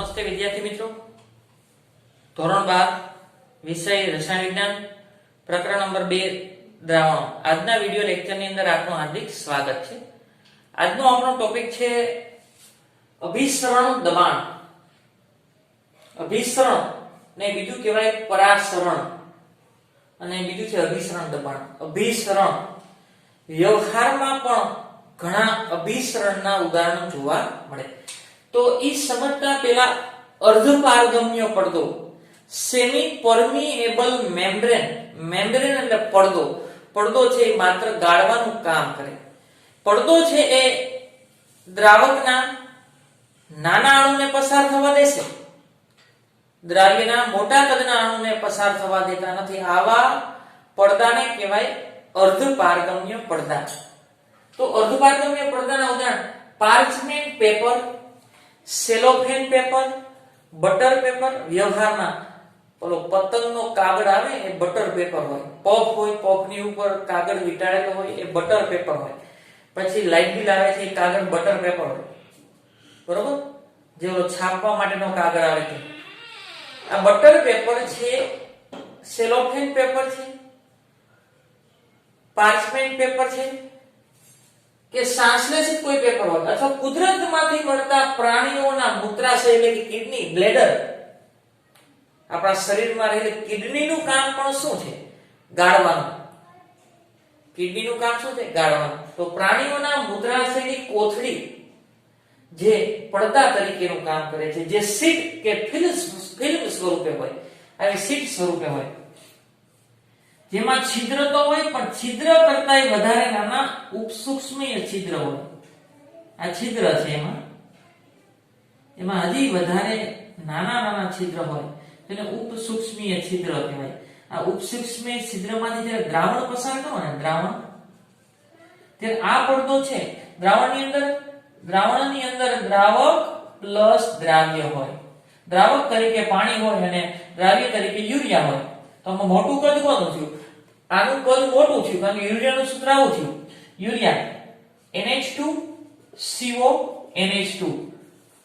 નમસ્તે વિદ્યાર્થી મિત્રો, ધોરણ 12 વિષય રસાયણ વિજ્ઞાન પ્રકરણ નંબર 2 દ્રાવણો. આજના વિડિયો લેક્ચરની અંદર આપનું હાર્દિક સ્વાગત છે. આજનો આપણો ટોપિક છે અભિસરણ દબાણ. અભિસરણ ને બીજું કહેવાય પરાસરણ અને બીજું છે અભિસરણ દબાણ. અભિસરણ વ્યવહારમાં પણ ઘણા અભિસરણના ઉદાહરણો જોવા મળે. તો ઈ સમજતા પહેલા અર્ધપારગમ્ય પડદો, સેમી પરમિએબલ મેમ્બ્રેન. મેમ્બ્રેન એટલે પડદો. પડદો છે એ માત્ર ગાળવાનું કામ કરે. પડદો છે એ દ્રાવકના નાના અણુને પસાર થવા દેશે, દ્રાવ્યના મોટા કદના અણુને પસાર થવા દેતા નથી. આવા પડદાને કહેવાય અર્ધપારગમ્ય પડદા. તો અર્ધપારગમ્ય પડદાના ઉદાહરણ parchment paper, cellophane paper, butter paper. વ્યવહારમાં પેલો પતંગનો કાગળ આવે એ બટર પેપર હોય. પફ હોય, પફની ઉપર કાગળ વીંટાળેલો હોય એ બટર પેપર હોય. પછી લાઇટ બિલ આવે છે એ કાગળ બટર પેપર હોય, બરોબર? જે ઓલો છાપવા માટેનો કાગળ આવે છે આ બટર પેપર છે. સેલોફેન પેપર છે, પાર્ચમેન્ટ પેપર છે કે સંશ્લેષિત કોઈ પેપર હોય, અથવા કુદરતમાંથી મળતા પ્રાણીઓના મૂત્રાશય એટલે કે કિડની, બ્લેડર. આપણા શરીરમાં રહેલી કિડનીનું કામ પણ શું છે? ગાળવાનું. કિડનીનું કામ શું છે? ગાળવાનું. તો પ્રાણીઓના મૂત્રાશયની કોથળી જે પડદા તરીકેનું કામ કરે છે, જે શીટ કે ફિલ્મ સ્વરૂપે હોય, આવી શીટ સ્વરૂપે હોય, જેમાં છિદ્ર તો હોય પણ છિદ્ર કરતાંય વધારે નાના ઉપસૂક્ષ્મીય છિદ્ર હોય. આ છિદ્ર છે એમાં હજી વધારે નાના છિદ્ર હોય તેને ઉપસૂક્ષ્મીય છિદ્ર કહેવાય. આ ઉપસૂક્ષ્મીય છિદ્રમાંથી જ્યારે દ્રાવણ પસાર કરો ને, દ્રાવણ, ત્યારે આ પડદો છે દ્રાવણની અંદર દ્રાવક પ્લસ દ્રાવ્ય હોય. દ્રાવક તરીકે પાણી હોય અને દ્રાવ્ય તરીકે યુરિયા હોય. તો આમાં મોટું કદ કોનું થયું? આનું કદ મોટું થયું કારણ કે યુરિયાનું સૂત્ર આવું થયું. Urea NH2CO NH2.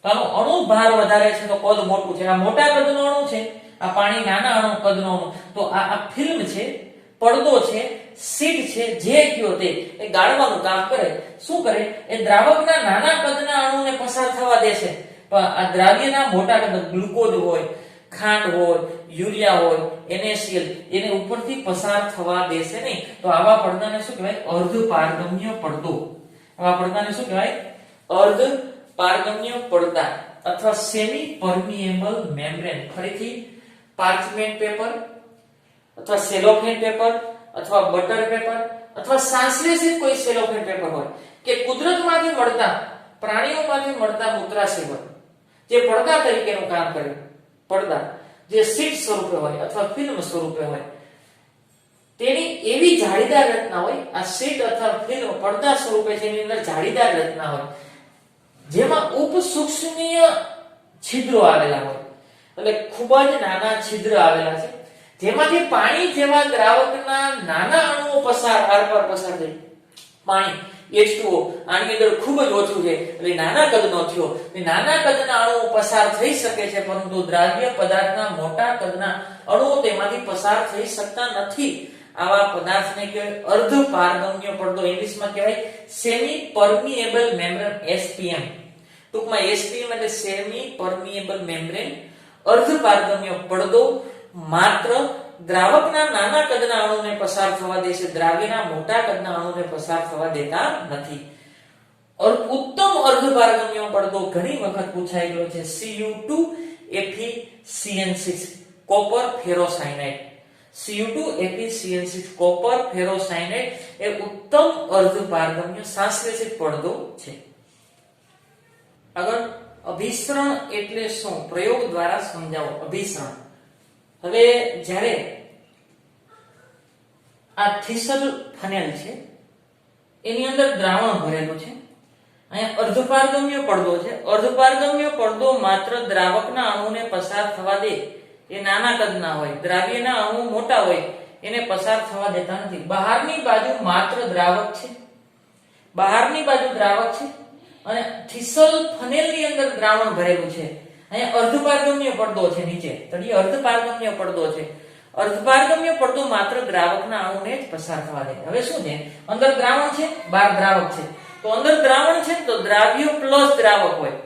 તો આનો અણુ ભાર વધારે છે તો કદ મોટું છે. આ મોટા કદનો અણુ છે, આ પાણી નાના અણુ કદનો અણુ. તો આ ફિલ્મ છે, પડદો છે, શીટ છે, જે કયો તે એ ગાળવાનું કામ કરે. શું કરે? એ દ્રાવકના નાના કદના અણુને પસાર થવા દેશે, પણ આ દ્રાવ્યના મોટા કદ, ગ્લુકોઝ હોય, ખાંડ હોય, યુરિયા હોય, NaCl, એને ઉપરથી પસાર થવા દેશે નહીં. તો આવા પડદાને શું કહેવાય? અર્ધપારગમ્ય પડદો. આવા પડદાને શું કહેવાય? અર્ધપારગમ્ય પડદા અથવા સેમી પરમિએબલ મેમ્બ્રેન. ફરીથી પાર્ચમેન્ટ પેપર અથવા સેલોફેન પેપર અથવા બટર પેપર અથવા સંશ્લેષિત કોઈ સેલોફેન પેપર હોય કે કુદરતમાંથી મળતા પ્રાણીઓમાંથી મળતા મૂત્રાશય હોય, જે પડદા તરીકેનું કામ કરે. પડદા જે શીટ સ્વરૂપે હોય અથવા ફિલ્મ સ્વરૂપે હોય, તેની એવી જાળીદાર રચના હોય. આ શીટ અથવા ફિલ્મ પડદા સ્વરૂપે છે, એની અંદર જાળીદાર રચના હોય જેમાં ઉપસૂક્ષ્મીય છિદ્રો આવેલા હોય, એટલે ખૂબ જ નાના છિદ્ર આવેલા છે, જેમાંથી પાણી જેવા દ્રાવકના નાના અણુઓ પસાર થઈ. પાણી H2O આની અંદર ખૂબ જ ઓછું છે એટલે નાના કદનો થયો. એ નાના કદના અણુઓ પસાર થઈ શકે છે, પરંતુ દ્રાવ્ય પદાર્થના મોટા કદના અણુઓ તેમાંથી પસાર થઈ શકતા નથી. આવા પદાર્થને કહેવાય અર્ધપારગમ્ય પડદો. ઇંગ્લિશમાં કહેવાય સેમી પરમિએબલ મેમ્બ્રેન, SPM. ટૂંકમાં SPM એટલે સેમી પરમિએબલ મેમ્બ્રેન. અર્ધપારગમ્ય પડદો માત્ર દ્રાવકના નાના કદના અણુને પસાર થવા દેશે, દ્રાવ્યના મોટા કદના અણુને પસાર થવા દેતા નથી. ઉત્તમ અર્ધપારગમ્ય પડદો ઘણી વખત પૂછાયેલો છે Cu2FeCN6 કોપર ફેરોસાયનાઇડ. Cu2FeCN6 કોપર ફેરોસાયનાઇડ એ ઉત્તમ અર્ધપારગમ્ય સંશ્લેષિત પડદો છે. આગળ અભિસરણ એટલે શું? પ્રયોગ દ્વારા સમજાવો. અભિસરણ. હવે જ્યારે આ થીસલ ફનેલ છે એની અંદર દ્રાવણ ભરેલું છે, અહીંયા અર્ધપારગમ્ય પડદો છે. અર્ધપારગમ્ય પડદો માત્ર દ્રાવકના અણુને પસાર થવા દે, એ નાના કદના હોય, દ્રાવ્યના અણુ મોટા હોય એને પસાર થવા દેતા નથી. બહારની બાજુ માત્ર દ્રાવક છે, બહારની બાજુ દ્રાવક છે અને થીસલ ફનેલની અંદર દ્રાવણ ભરેલું છે. અહીંયા અર્ધપારગમ્ય પડદો છે, નીચે તળિયે અર્ધપારગમ્ય પડદો છે. અર્ધપારગમ્ય પડદો માત્ર દ્રાવકના અણુને જ પસાર થવા દે. હવે શું છે, અંદર દ્રાવણ છે, બહાર દ્રાવક છે. તો અંદર દ્રાવણ છે તો દ્રાવ્ય પ્લસ દ્રાવક હોય.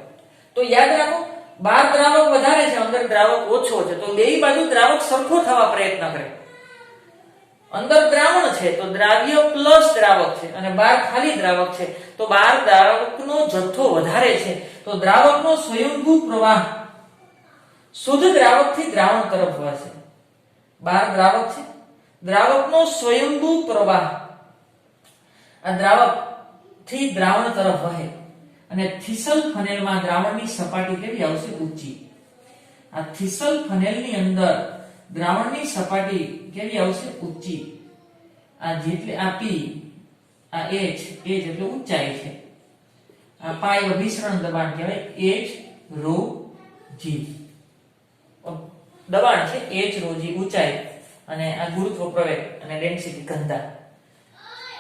તો યાદ રાખો, બહાર દ્રાવક વધારે છે, અંદર દ્રાવક ઓછો છે. તો બેય બાજુ દ્રાવક સરખો થવા પ્રયત્ન કરે. અંદર દ્રાવણ છે તો દ્રાવ્ય પ્લસ દ્રાવક છે અને બહાર ખાલી દ્રાવક છે. તો બહાર દ્રાવકનો જથ્થો વધારે છે તો દ્રાવકનો સ્વયંભૂ પ્રવાહ શુદ્ધ દ્રાવકથી દ્રાવણ તરફ વહેશે. બહાર દ્રાવક છે, દ્રાવકનો સ્વયંભૂ પ્રવાહ આ દ્રાવક થી દ્રાવણ તરફ વહે અને થીસલ ફનેલમાં દ્રાવણની સપાટી કેવી આવશે, ઊંચી. આ થીસલ ફનેલની અંદર દ્રાવણની સપાટી કેવી આવશે, ઊંચી. આ જેટલી આ P આ H એટલે ઊંચાઈ છે. આ પાય અભિસરણ દબાણ કહેવાય, H ρ G દબાણ છે, H ρ G ઊંચાઈ અને આ ગુરુત્વ પ્રવેગ અને ડેન્સિટી ઘનતા.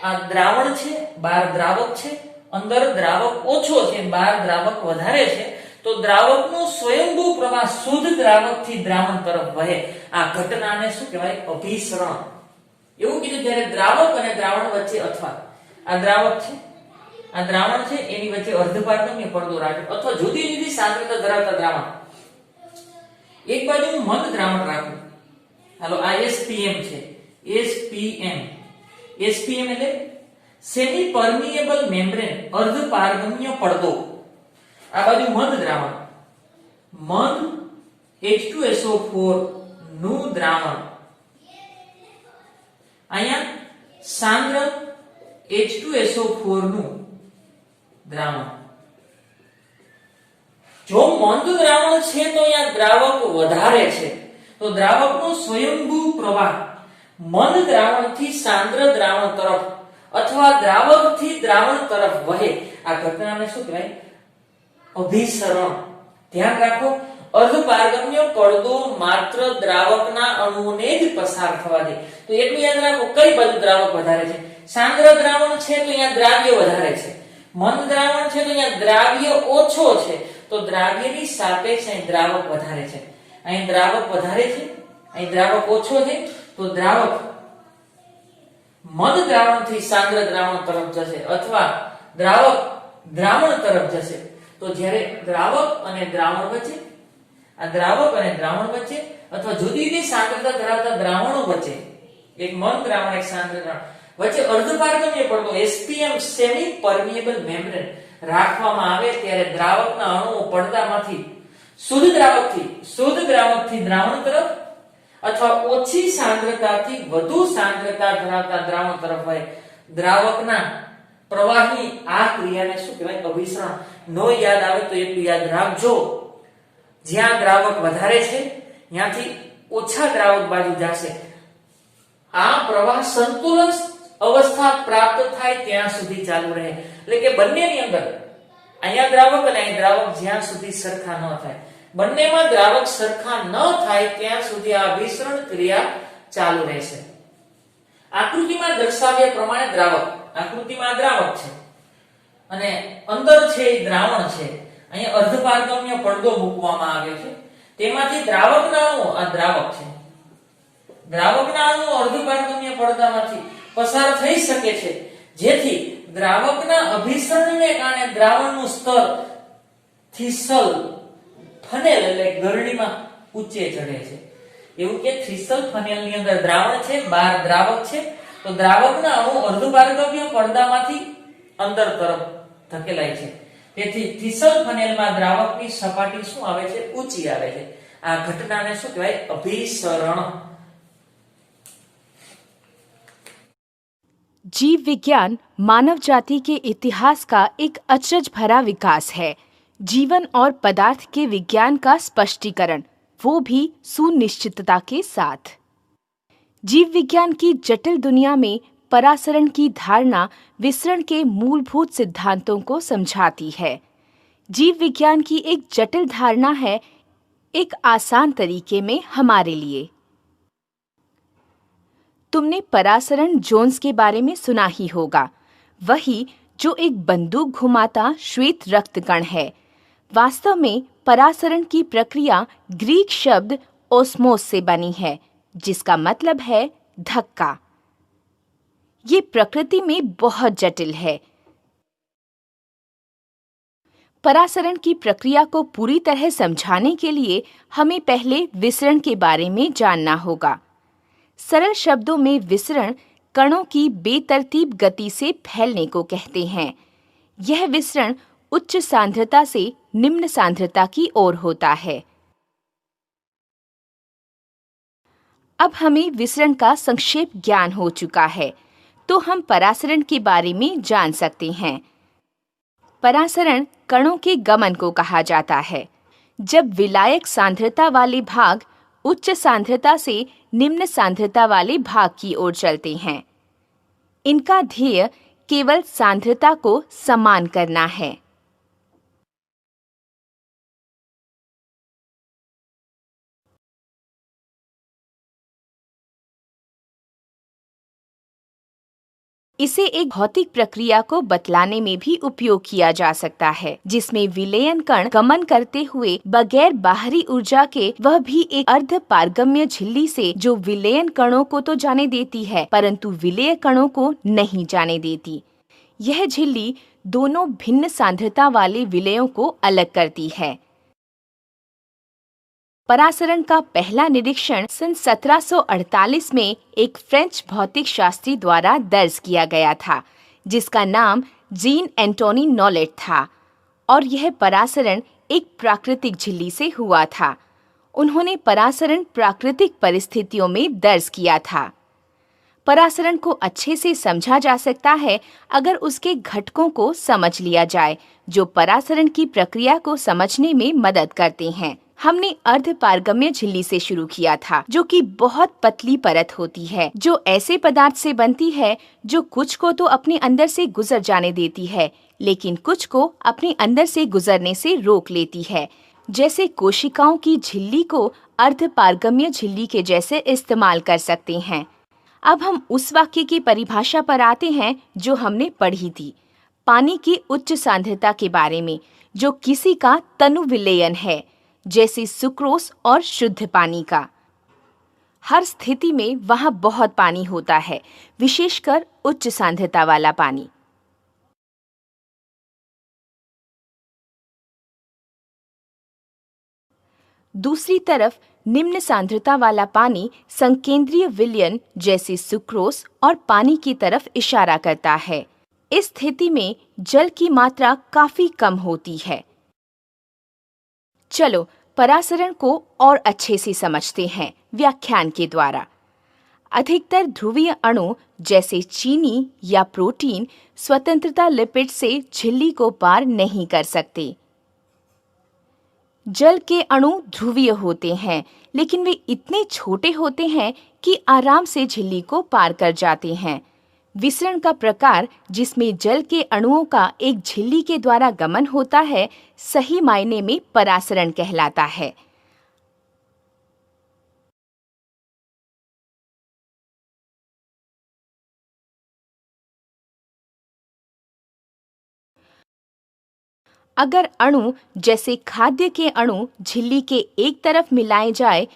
આ દ્રાવણ છે, બહાર દ્રાવક છે, અંદર દ્રાવક ઓછો છે, બહાર દ્રાવક વધારે છે. તો દ્રાવકનો સ્વયંભૂ પ્રવાહ શુદ્ધ દ્રાવકથી દ્રાવણ તરફ વહે. આ ઘટનાને શું કહેવાય, અભિસરણ. એવું કીધું જ્યારે દ્રાવક અને દ્રાવણ વચ્ચે અથવા આ દ્રાવક છે, આ દ્રાવણ છે, એની વચ્ચે અર્ધપારગમ્ય પડદો રાખ્યો અથવા જુદી જુદી સાંદ્રતા ધરાવતા દ્રાવણ. એક બાજુ હું મંદ દ્રાવણ રાખું, હાલો આ SPM છે, SPM એટલે સેમી પરમિએબલ મેમ્બ્રેન, અર્ધપારગમ્ય પડદો. આ બાજુ મંદ દ્રાવણ, મંદ H2SO4 નું દ્રાવણ. અહીંયા સાંદ્ર H2SO4 નું દ્રાવણ. જો મંદ દ્રાવણ છે તો અહીંયા દ્રાવક વધારે છે તો દ્રાવકનો સ્વયંભૂ પ્રવાહ મંદ દ્રાવણથી સાંદ્ર દ્રાવણ તરફ અથવા દ્રાવકથી દ્રાવણ તરફ વહે. આ ઘટનાને શું કહેવાય, અભિસરણ. ધ્યાન રાખો, અર્ધપારગમ્ય પડદો માત્ર દ્રાવકના અણુઓને જ પસાર થવા દે. તો એટલું યાદ રાખો, કઈ બાજુ દ્રાવક વધારે છે, સાંદ્ર દ્રાવણ છે તો અહીંયા દ્રાવ્ય વધારે છે, મંદ દ્રાવણ છે તો અહીંયા દ્રાવ્ય ઓછો છે. તો દ્રાવ્યની સાપેક્ષે અહીં દ્રાવક વધારે છે, અહીં દ્રાવક વધારે છે, અહીં દ્રાવક ઓછો છે. તો દ્રાવક મંદ દ્રાવણથી સાંદ્ર દ્રાવણ તરફ જશે અથવા દ્રાવક દ્રાવણ તરફ જશે. તો જ્યારે દ્રાવક અને દ્રાવણ વચ્ચે, આ દ્રાવક અને દ્રાવણ વચ્ચે અથવા જુદી જુદી સાંદ્રતા ધરાવતા દ્રાવણો વચ્ચે, એક મંદ દ્રાવણ એક સાંદ્ર દ્રાવણ વચ્ચે અર્ધપારગમ્ય પડદો SPM સેમી પરમિએબલ મેમ્બ્રેન રાખવામાં આવે ત્યારે દ્રાવકના અણુઓ પડદામાંથી શુદ્ધ દ્રાવકથી દ્રાવણ તરફ અથવા ઓછી સાંદ્રતાથી વધુ સાંદ્રતા ધરાવતા દ્રાવણ તરફ વહે. દ્રાવકના પ્રવાહની આ ક્રિયાને શું કહેવાય, અભિસરણ. નો યાદ આવે તો એટલું યાદ રાખજો, જ્યાં દ્રાવક વધારે છે ત્યાંથી ઓછા દ્રાવક બાજુ જશે. આ પ્રવાહ સંતુલન અવસ્થા પ્રાપ્ત થાય ત્યાં સુધી ચાલુ રહે. એટલે કે બંનેની અંદર અહીંયા દ્રાવક અને અહીં દ્રાવક જ્યાં સુધી સરખા ન થાય, બંનેમાં દ્રાવક સરખા ન થાય ત્યાં સુધી આ અભિસરણ ક્રિયા ચાલુ રહેશે. આકૃતિમાં દર્શાવ્યા પ્રમાણે દ્રાવક, આકૃતિમાં દ્રાવક છે અને અંદર છે એ દ્રાવણ છે. અહીંયા અર્ધપારગમ્ય પડદો મૂકવામાં આવ્યો છે, તેમાંથી દ્રાવકના અણુઓ, આ દ્રાવક છે, દ્રાવકના અણુઓ અર્ધપારગમ્ય પડદામાંથી પસાર થઈ શકે છે, જેથી દ્રાવકના અભિસરણને કારણે દ્રાવણનું સ્તર થીસલ ફનેલ એટલે ગરણીમાં ઊંચે ચડે છે. એવું કે થીસલ ફનેલની અંદર દ્રાવણ છે, બહાર દ્રાવક છે, તો દ્રાવકના અણુ અર્ધપારગમ્ય પડદામાંથી અંદર તરફ ધકેલાય છે. તેથી થીસલ ફનેલમાં દ્રાવકની સપાટી શું આવે છે, ઊંચી આવે છે. આ ઘટનાને શું કહેવાય, અભિસરણ. जीव विज्ञान मानव जाति के इतिहास का एक अचरज भरा विकास है. जीवन और पदार्थ के विज्ञान का स्पष्टीकरण, वो भी सुनिश्चितता के साथ. जीव विज्ञान की जटिल दुनिया में परासरण की धारणा विसरण के मूलभूत सिद्धांतों को समझाती है. जीव विज्ञान की एक जटिल धारणा है एक आसान तरीके में हमारे लिए. तुमने परासरण जोन्स के बारे में सुना ही होगा, वही जो एक बंदूक घुमाता श्वेत रक्त कण है. वास्तव में परासरण की प्रक्रिया ग्रीक शब्द ओस्मोस से बनी है, जिसका मतलब है धक्का। ये प्रकृति में बहुत जटिल है। परासरण की प्रक्रिया को पूरी तरह समझाने के लिए हमें पहले विसरण के बारे में जानना होगा। सरल शब्दों में विसरण कणों की बेतरतीब गति से फैलने को कहते हैं। यह विसरण उच्च सांद्रता से निम्न सांद्रता की ओर होता है। अब हमें विसरण का संक्षेप ज्ञान हो चुका है, तो हम परासरण के बारे में जान सकते हैं। परासरण कणों के गमन को कहा जाता है। जब विलायक सांद्रता वाले भाग उच्च सांद्रता से निम्न सांद्रता वाले भाग की ओर चलते हैं। इनका ध्येय केवल सांद्रता को समान करना है। इसे एक भौतिक प्रक्रिया को बतलाने में भी उपयोग किया जा सकता है, जिसमें विलयन कण गमन करते हुए बगैर बाहरी ऊर्जा के, वह भी एक अर्ध पारगम्य झिल्ली से, जो विलयन कणों को तो जाने देती है परंतु विलेय कणों को नहीं जाने देती। यह झिल्ली दोनों भिन्न सांद्रता वाले विलयों को अलग करती है। परासरण का पहला निरीक्षण सन 1748 में एक फ्रेंच भौतिक शास्त्री द्वारा दर्ज किया गया था, जिसका नाम जीन एंटोनी नॉलेट था, और यह परासरण एक प्राकृतिक झिल्ली से हुआ था। उन्होंने परासरण प्राकृतिक परिस्थितियों में दर्ज किया था। परासरण को अच्छे से समझा जा सकता है अगर उसके घटकों को समझ लिया जाए, जो परासरण की प्रक्रिया को समझने में मदद करते हैं। हमने अर्ध पारगम्य झिल्ली से शुरू किया था, जो कि बहुत पतली परत होती है, जो ऐसे पदार्थ से बनती है जो कुछ को तो अपने अंदर से गुजर जाने देती है, लेकिन कुछ को अपने अंदर से गुजरने से रोक लेती है। जैसे कोशिकाओं की झिल्ली को अर्ध पारगम्य झिल्ली के जैसे इस्तेमाल कर सकते हैं। अब हम उस वाक्य की परिभाषा पर आते हैं जो हमने पढ़ी थी, पानी की उच्च सांद्रता के बारे में, जो किसी का तनु विलयन है, जैसे सुक्रोज और शुद्ध पानी का। हर स्थिति में वहां बहुत पानी होता है, विशेषकर उच्च सांद्रता वाला पानी। दूसरी तरफ निम्न सांद्रता वाला पानी संकेंद्रीय विलयन जैसे सुक्रोज और पानी की तरफ इशारा करता है। इस स्थिति में जल की मात्रा काफी कम होती है। चलो परासरण को और अच्छे से समझते हैं व्याख्यान के द्वारा। अधिकतर ध्रुवीय अणु जैसे चीनी या प्रोटीन स्वतंत्रता लिपिड से झिल्ली को पार नहीं कर सकते। जल के अणु ध्रुवीय होते हैं, लेकिन वे इतने छोटे होते हैं कि आराम से झिल्ली को पार कर जाते हैं। विसरण का प्रकार जिसमें जल के अणुओं का एक झिल्ली के द्वारा गमन होता है, सही मायने में परासरण कहलाता है। अगर अणु जैसे खाद्य के अणु झिल्ली के एक तरफ मिलाए जाए,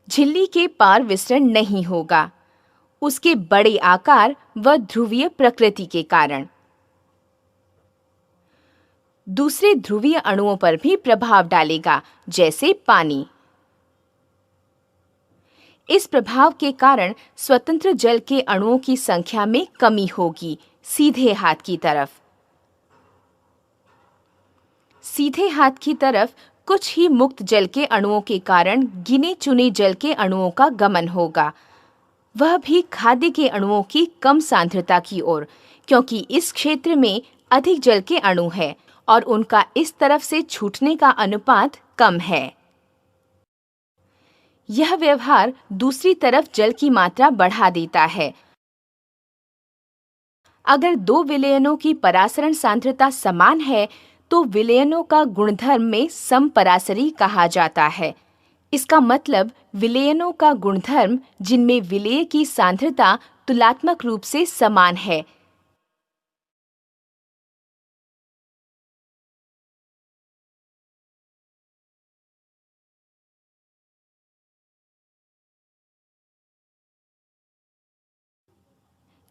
झिल्ली के पार विसरण नहीं होगा, उसके बड़े आकार व ध्रुवीय प्रकृति के कारण। दूसरे ध्रुवीय अणुओं पर भी प्रभाव डालेगा, जैसे पानी। इस प्रभाव के कारण स्वतंत्र जल के अणुओं की संख्या में कमी होगी सीधे हाथ की तरफ। सीधे हाथ की तरफ कुछ ही मुक्त जल के अणुओं के कारण गिने चुने जल के अणुओं का गमन होगा, वह भी खाद्य के अणुओं की कम सांद्रता की ओर, क्योंकि इस क्षेत्र में अधिक जल के अणु है और उनका इस तरफ से छूटने का अनुपात कम है। यह व्यवहार दूसरी तरफ जल की मात्रा बढ़ा देता है। अगर दो विलयनों की परासरण सांद्रता समान है, तो विलयनों का गुणधर्म में समपरासरी कहा जाता है। इसका मतलब विलयनों का गुणधर्म जिनमें विलेय की सांद्रता तुलनात्मक रूप से समान है,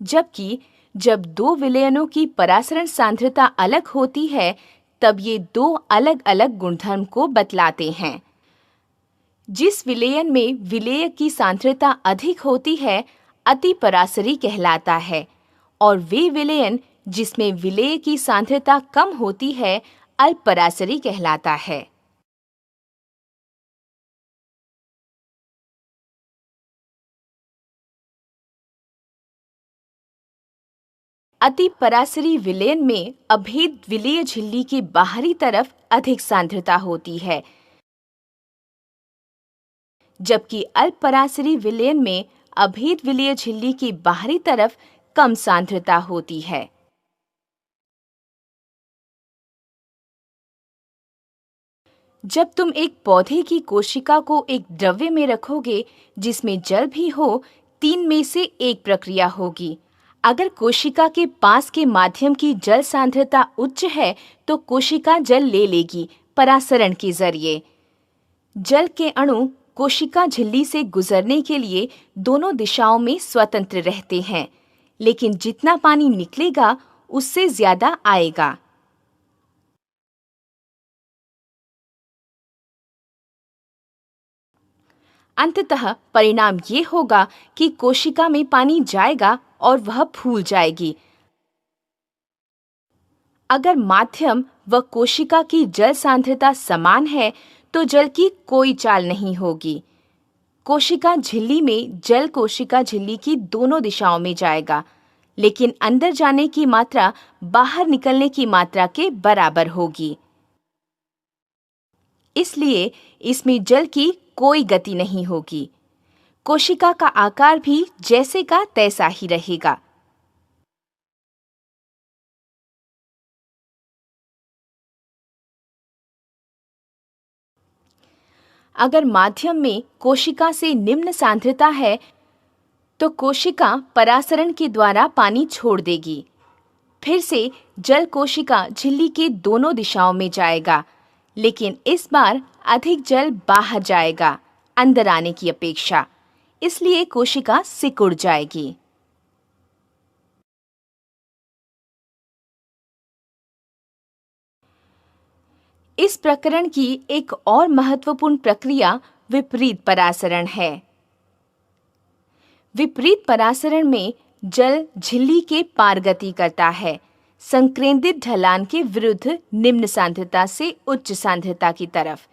जबकि जब दो विलयनों की परासरण सांद्रता अलग होती है तब ये दो अलग अलग गुणधर्म को बतलाते हैं। जिस विलयन में विलेय की सांद्रता अधिक होती है अतिपरासरी कहलाता है और वे विलयन जिसमें विलेय की सांद्रता कम होती है अल्पपरासरी कहलाता है। अतिपरासरी विलयन में अभेद विलेय झिल्ली की बाहरी तरफ अधिक सांद्रता होती है, जबकि अल्पपरासरी विलयन में अभेद विलेय झिल्ली की बाहरी तरफ कम सांद्रता होती है। जब तुम एक पौधे की कोशिका को एक द्रव्य में रखोगे जिसमें जल भी हो, तीन में से एक प्रक्रिया होगी। अगर कोशिका के पास के माध्यम की जल सांद्रता उच्च है तो कोशिका जल ले लेगी परासरण के जरिए। जल के अणु कोशिका झिल्ली से गुजरने के लिए दोनों दिशाओं में स्वतंत्र रहते हैं, लेकिन जितना पानी निकलेगा उससे ज्यादा आएगा। अंततः परिणाम ये होगा कि कोशिका में पानी जाएगा और वह फूल जाएगी। अगर माध्यम व कोशिका की जल सांद्रता समान है तो जल की कोई चाल नहीं होगी। कोशिका झिल्ली में जल कोशिका झिल्ली की दोनों दिशाओं में जाएगा, लेकिन अंदर जाने की मात्रा बाहर निकलने की मात्रा के बराबर होगी। इसलिए इसमें जल की कोई गति नहीं होगी। कोशिका का आकार भी जैसे का तैसा ही रहेगा। अगर माध्यम में कोशिका से निम्न सांद्रता है तो कोशिका परासरण के द्वारा पानी छोड़ देगी। फिर से जल कोशिका झिल्ली के दोनों दिशाओं में जाएगा, लेकिन इस बार अधिक जल बाहर जाएगा अंदर आने की अपेक्षा, इसलिए कोशिका सिकुड़ जाएगी। इस प्रकरण की एक और महत्वपूर्ण प्रक्रिया विपरीत परासरण है। विपरीत परासरण में जल झिल्ली के पार गति करता है, संकेंद्रित ढलान के विरुद्ध निम्न सांद्रता से उच्च सांद्रता की तरफ।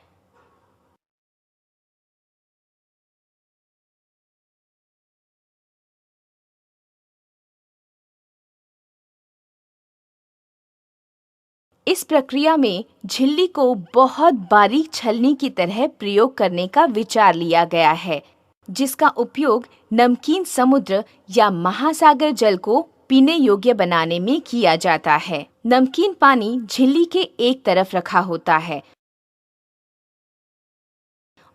इस प्रक्रिया में झिल्ली को बहुत बारीक छलनी की तरह प्रयोग करने का विचार लिया गया है, जिसका उपयोग नमकीन समुद्र या महासागर जल को पीने योग्य बनाने में किया जाता है। नमकीन पानी झिल्ली के एक तरफ रखा होता है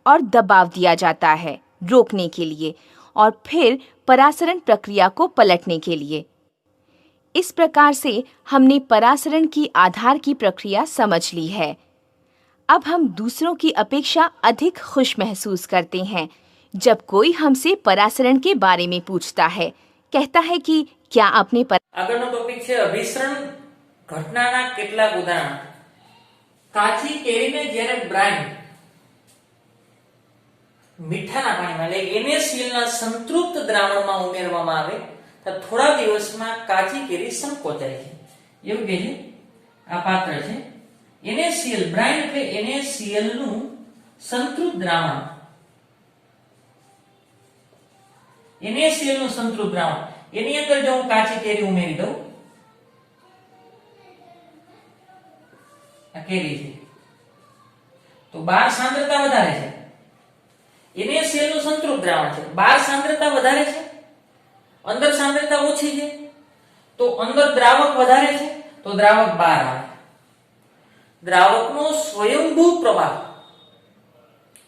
और दबाव दिया जाता है रोकने के लिए और फिर परासरण प्रक्रिया को पलटने के लिए। इस प्रकार से हमने परासरण की आधार की प्रक्रिया समझ ली है। अब हम दूसरों की अपेक्षा अधिक खुश महसूस करते हैं जब कोई हमसे परासरण के बारे में पूछता है, कहता है कि क्या आपने આગળનો ટોપિક છે અભિસરણ ઘટનાના કેટલાક ઉદાહરણ। કાચી કેરીને જ્યારે બ્રાઇન મીઠાના પાણીમાં એટલે NaCl ના સંતૃપ્ત દ્રાવણમાં ઉમેરવામાં આવે તો થોડા દિવસમાં કાચી કેરી સંકોચાય છે। એવું કે છે આ પાત્ર છે NaCl બ્રાઇન એટલે NaCl નું સંતૃપ્ત દ્રાવણ। NaCl નું સંતૃપ્ત દ્રાવણ એની અંદર જો હું કાચી કેરી ઉમેરી દઉં, આ કેરી છે તો બહાર સાંદ્રતા વધારે છે। NaCl નું સંતૃપ્ત દ્રાવણ છે, બહાર સાંદ્રતા વધારે છે, અંદર સાંદ્રતા ઓછી છે તો અંદર દ્રાવક વધારે છે તો દ્રાવક બહાર આવે। દ્રાવકનો સ્વયંભૂ પ્રવાહ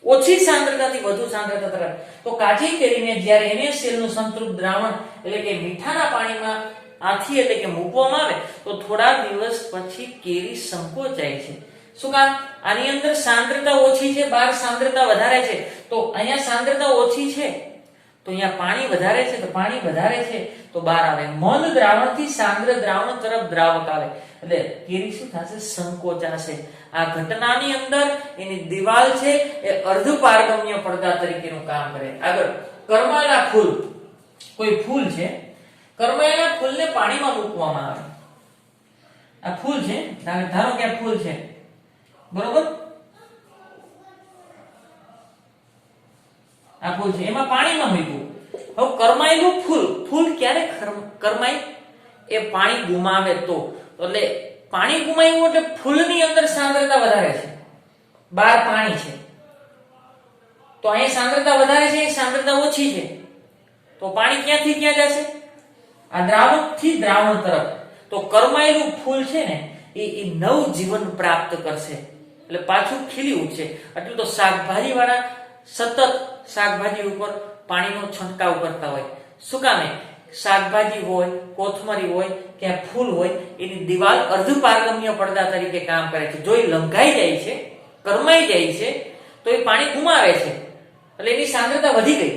ઓછી સાંદ્રતાથી વધુ સાંદ્રતા તરફ। તો કાચી કેરીને જ્યારે NaCl નું સંતૃપ્ત દ્રાવણ એટલે કે મીઠાના પાણીમાં આથી એટલે કે મૂકવામાં આવે તો થોડા દિવસ પછી કેરી સંકોચાય છે। શું કામ? આની અંદર સાંદ્રતા ઓછી છે, બહાર સાંદ્રતા વધારે છે। તો અહીંયા સાંદ્રતા ઓછી છે તો અહીંયા પાણી વધારે છે તો પાણી વધારે છે તો બહાર આવે. મંદ દ્રાવણથી સાંદ્ર દ્રાવણ તરફ દ્રાવક આવે એટલે કેરી શું થશે? સંકોચાશે. આ ઘટનાની અંદર એની દિવાલ છે એ અર્ધપારગમ્ય પડદા તરીકેનું કામ કરે. આગળ કરમાયેલા ફૂલ. કોઈ ફૂલ છે, કરમાયેલા ફૂલને પાણીમાં મૂકવામાં આવે. આ ફૂલ છે, ધારો કે આ ફૂલ છે, બરોબર? આ ફૂલ છે, એમાં પાણીમાં મૂક્યું. હવે કરમાયેલું ફૂલ ક્યારે કરમાય? એ પાણી ગુમાવે તો. એટલે પાણી ગુમાવ્યું એટલે ફૂલની અંદર સાંદ્રતા વધારે છે, બહાર પાણી છે. તો અહીં સાંદ્રતા વધારે છે, અહીં સાંદ્રતા ઓછી છે. તો પાણી ક્યાંથી ક્યાં જશે? આ દ્રાવકથી દ્રાવણ તરફ. તો કરમાયેલું ફૂલ છે ને એ નવ જીવન પ્રાપ્ત કરશે એટલે પાછું ખીલી ઉઠશે. એટલે તો શાકભાજી વાળા સતત શાકભાજી ઉપર પાણીનો છંટકાવ કરતા હોય. શું કામે? શાકભાજી હોય, કોથમરી હોય કે ફૂલ હોય, એની દિવાલ અર્ધપારગમ્ય પડદા તરીકે કામ કરે છે. જો એ લંઘાઈ જાય છે, કરમાઈ જાય છે તો એ પાણી ગુમાવે છે એટલે એની સાંદ્રતા વધી ગઈ.